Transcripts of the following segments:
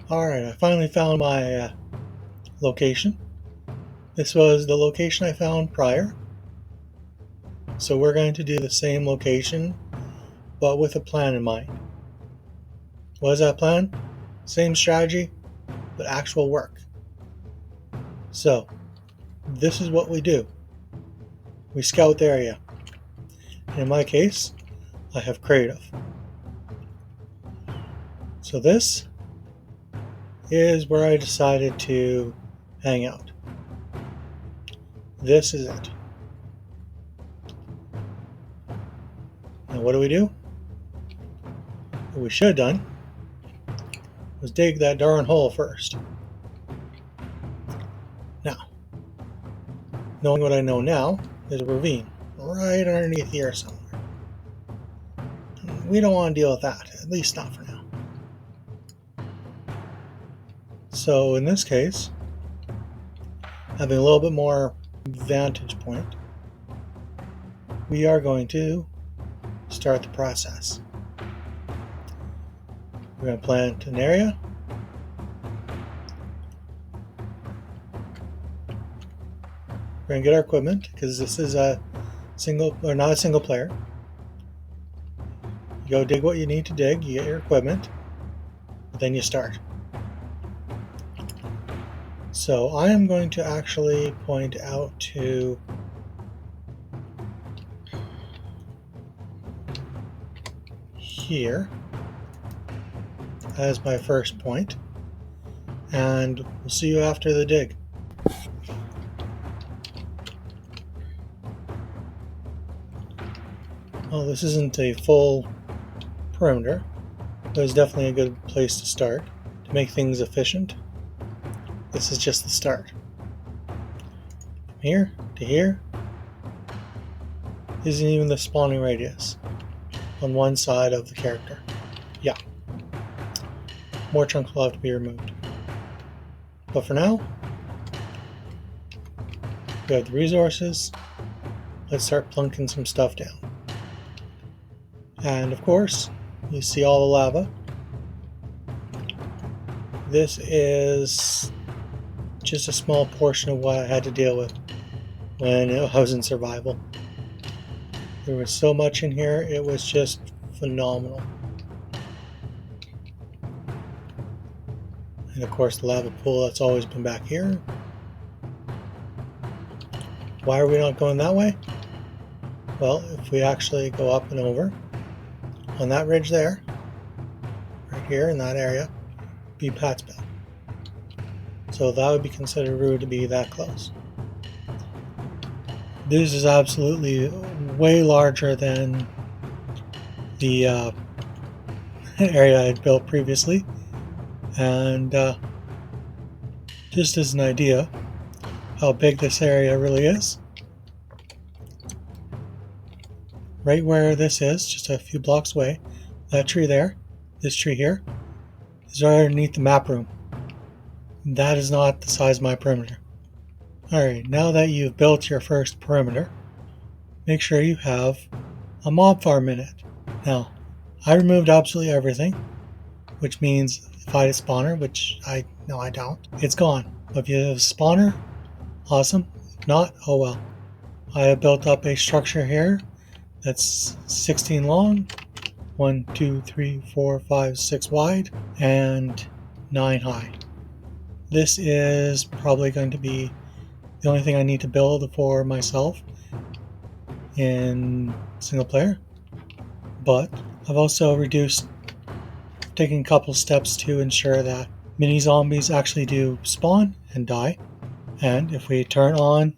Alright, I finally found my location. This was the location I found prior. So we're going to do the same location, but with a plan in mind. What is that plan? Same strategy, but actual work. So, this is what we do. We scout the area. In my case, I have creative. So this is where I decided to hang out. This is it. Now what do? What we should have done was dig that darn hole first. Now, knowing what I know now, there's a ravine right underneath here somewhere. We don't want to deal with that, at least not for now. So in this case, having a little bit more vantage point, we are going to start the process. We're going to plant an area. We're going to get our equipment because this is a single, or not a single player. You go dig what you need to dig, you get your equipment, but then you start. So I am going to actually point out to here as my first point, and we'll see you after the dig. Well, this isn't a full perimeter, but it's definitely a good place to start to make things efficient. This is just the start. From here to here isn't even the spawning radius on one side of the character. Yeah. More chunks will have to be removed. But for now, we have the resources. Let's start plunking some stuff down. And of course, you see all the lava. This is just a small portion of what I had to deal with when I was in survival. There was so much in here, it was just phenomenal. And of course the lava pool that's always been back here. Why are we not going that way? Well, if we actually go up and over on that ridge there, right here in that area, be Patsville. So that would be considered rude to be that close. This is absolutely way larger than the area I had built previously. And just as an idea how big this area really is, right where this is, just a few blocks away, that tree there, this tree here, is right underneath the map room. That is not the size of my perimeter. Alright, now that you've built your first perimeter, make sure you have a mob farm in it. Now, I removed absolutely everything, which means if I had a spawner, which I don't, it's gone. But if you have a spawner, awesome. If not, oh well. I have built up a structure here that's 16 long, 1, 2, 3, 4, 5, 6 wide, and 9 high. This is probably going to be the only thing I need to build for myself in single player. But I've also taking a couple steps to ensure that mini zombies actually do spawn and die. And if we turn on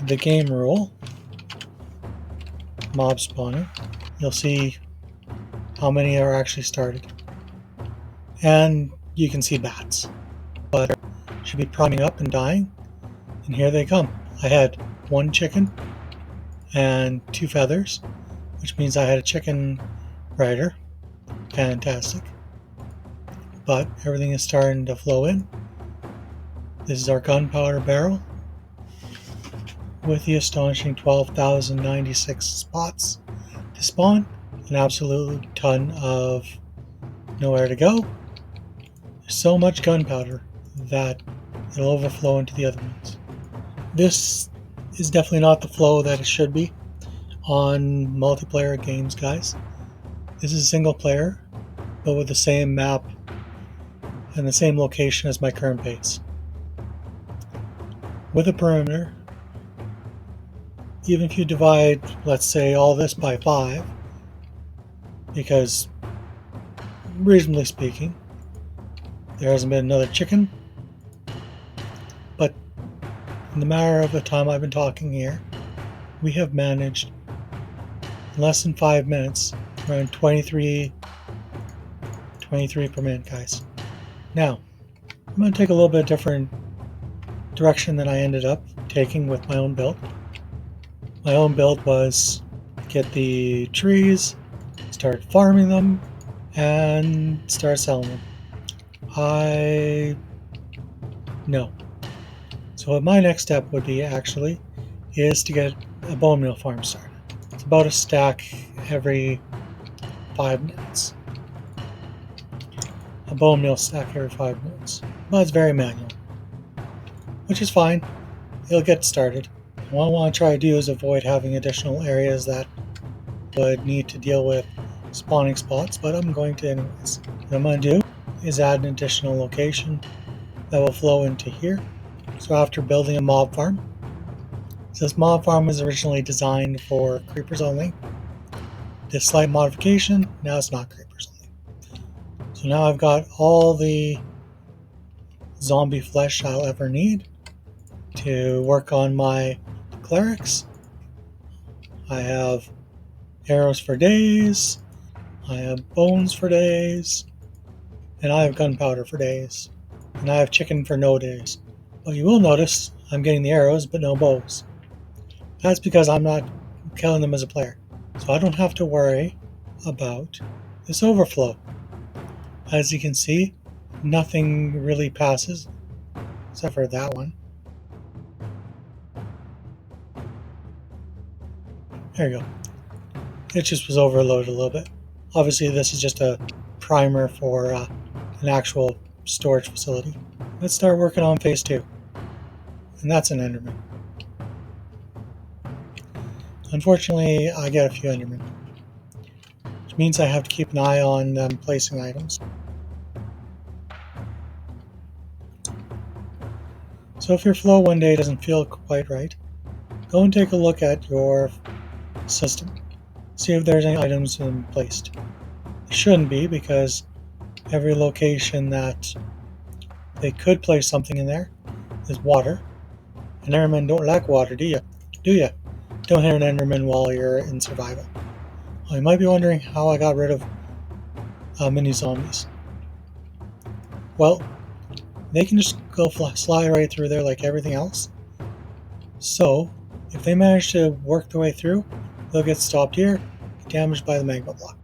the game rule, mob spawning, you'll see how many are actually started. And you can see bats, but should be priming up and dying, and here they come. I had 1 chicken and 2 feathers, which means I had a chicken rider. Fantastic. But everything is starting to flow in. This is our gunpowder barrel with the astonishing 12,096 spots to spawn, an absolute ton of nowhere to go. so much gunpowder that it'll overflow into the other ones. This is definitely not the flow that it should be on multiplayer games, guys. This is single player, but with the same map and the same location as my current base. With a perimeter, even if you divide, let's say, all this by 5, because reasonably speaking, there hasn't been another chicken, but in the matter of the time I've been talking here, we have managed in less than 5 minutes around 23 per minute, guys. Now, I'm going to take a little bit different direction than I ended up taking with my own build. My own build was get the trees, start farming them, and start selling them. No. So what my next step would be actually is to get a bone meal farm started. It's about a stack every 5 minutes. A bone meal stack every 5 minutes. But it's very manual, which is fine. It'll get started. What I want to try to do is avoid having additional areas that would need to deal with spawning spots, but I'm going to anyways. What I'm going to do is add an additional location that will flow into here. So after building a mob farm, so this mob farm was originally designed for creepers only. This slight modification, now it's not creepers only. So now I've got all the zombie flesh I'll ever need to work on my clerics. I have arrows for days, I have bones for days, and I have gunpowder for days, and I have chicken for no days. But you will notice I'm getting the arrows but no bows. That's because I'm not killing them as a player, so I don't have to worry about this overflow. As you can see, nothing really passes except for that one. There you go. It just was overloaded a little bit. Obviously this is just a primer for an actual storage facility. Let's start working on phase 2. And that's an Enderman. Unfortunately, I get a few Endermen, which means I have to keep an eye on them placing items. So if your flow one day doesn't feel quite right, go and take a look at your system. See if there's any items placed. It shouldn't be, because every location that they could place something in there is water. And Endermen don't like water, do you? Do you? Don't hit an Enderman while you're in survival. Well, you might be wondering how I got rid of mini zombies. Well, they can just go slide right through there like everything else. So, if they manage to work their way through, they'll get stopped here, damaged by the magma block.